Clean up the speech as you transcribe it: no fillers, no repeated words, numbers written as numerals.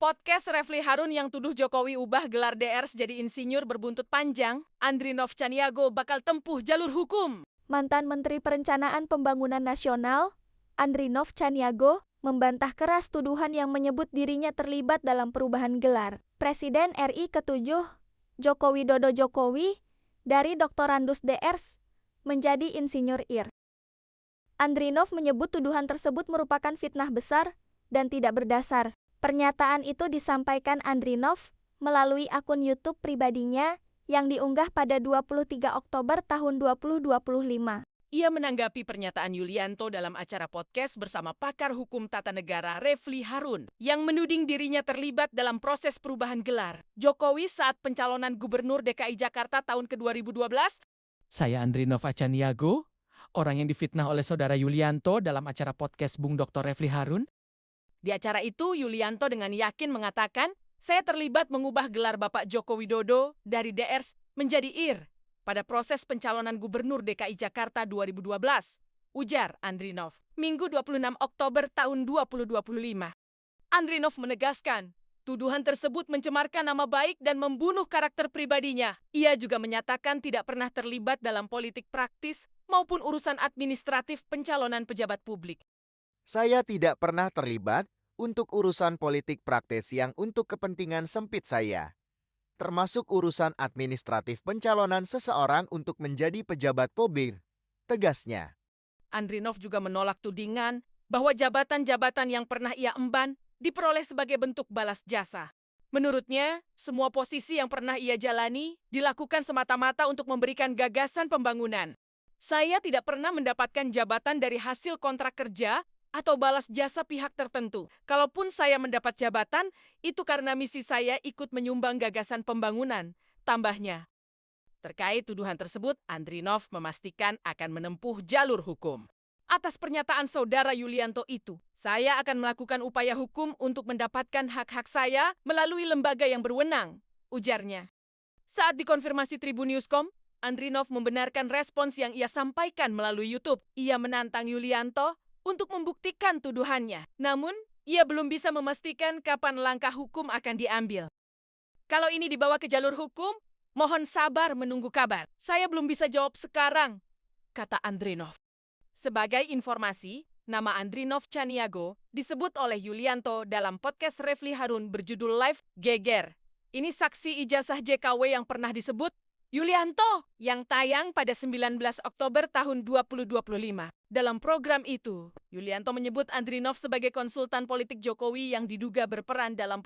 Podcast Refli Harun yang tuduh Jokowi ubah gelar DRs jadi insinyur berbuntut panjang, Andrinov Caniago bakal tempuh jalur hukum. Mantan Menteri Perencanaan Pembangunan Nasional, Andrinov Caniago, membantah keras tuduhan yang menyebut dirinya terlibat dalam perubahan gelar Presiden RI ke-7, Joko Widodo Jokowi, dari Doktorandus DRs menjadi Insinyur Ir. Andrinov menyebut tuduhan tersebut merupakan fitnah besar dan tidak berdasar. Pernyataan itu disampaikan Andrinov melalui akun YouTube pribadinya yang diunggah pada 23 Oktober tahun 2025. Ia menanggapi pernyataan Yulianto dalam acara podcast bersama pakar hukum tata negara Refli Harun yang menuding dirinya terlibat dalam proses perubahan gelar Jokowi saat pencalonan Gubernur DKI Jakarta tahun ke-2012. Saya Andrinov Caniago, orang yang difitnah oleh saudara Yulianto dalam acara podcast Bung Dr. Refli Harun. Di acara itu, Yulianto dengan yakin mengatakan, saya terlibat mengubah gelar Bapak Joko Widodo dari DRs menjadi IR pada proses pencalonan Gubernur DKI Jakarta 2012, ujar Andrinov, Minggu 26 Oktober tahun 2025. Andrinov menegaskan, tuduhan tersebut mencemarkan nama baik dan membunuh karakter pribadinya. Ia juga menyatakan tidak pernah terlibat dalam politik praktis maupun urusan administratif pencalonan pejabat publik. Saya tidak pernah terlibat untuk urusan politik praktis yang untuk kepentingan sempit saya, termasuk urusan administratif pencalonan seseorang untuk menjadi pejabat publik, tegasnya. Andrinov juga menolak tudingan bahwa jabatan-jabatan yang pernah ia emban diperoleh sebagai bentuk balas jasa. Menurutnya, semua posisi yang pernah ia jalani dilakukan semata-mata untuk memberikan gagasan pembangunan. Saya tidak pernah mendapatkan jabatan dari hasil kontrak kerja atau balas jasa pihak tertentu. Kalaupun saya mendapat jabatan, itu karena misi saya ikut menyumbang gagasan pembangunan, tambahnya. Terkait tuduhan tersebut, Andrinov memastikan akan menempuh jalur hukum. Atas pernyataan saudara Yulianto itu, saya akan melakukan upaya hukum untuk mendapatkan hak-hak saya melalui lembaga yang berwenang, ujarnya. Saat dikonfirmasi Tribunnews.com, Andrinov membenarkan respons yang ia sampaikan melalui YouTube. Ia menantang Yulianto untuk membuktikan tuduhannya. Namun, ia belum bisa memastikan kapan langkah hukum akan diambil. Kalau ini dibawa ke jalur hukum, mohon sabar menunggu kabar. Saya belum bisa jawab sekarang, kata Andrinov. Sebagai informasi, nama Andrinov Caniago disebut oleh Yulianto dalam podcast Refli Harun berjudul Live Geger. Ini saksi ijazah JKW yang pernah disebut Yulianto yang tayang pada 19 Oktober tahun 2025. Dalam program itu, Yulianto menyebut Andrinov sebagai konsultan politik Jokowi yang diduga berperan dalam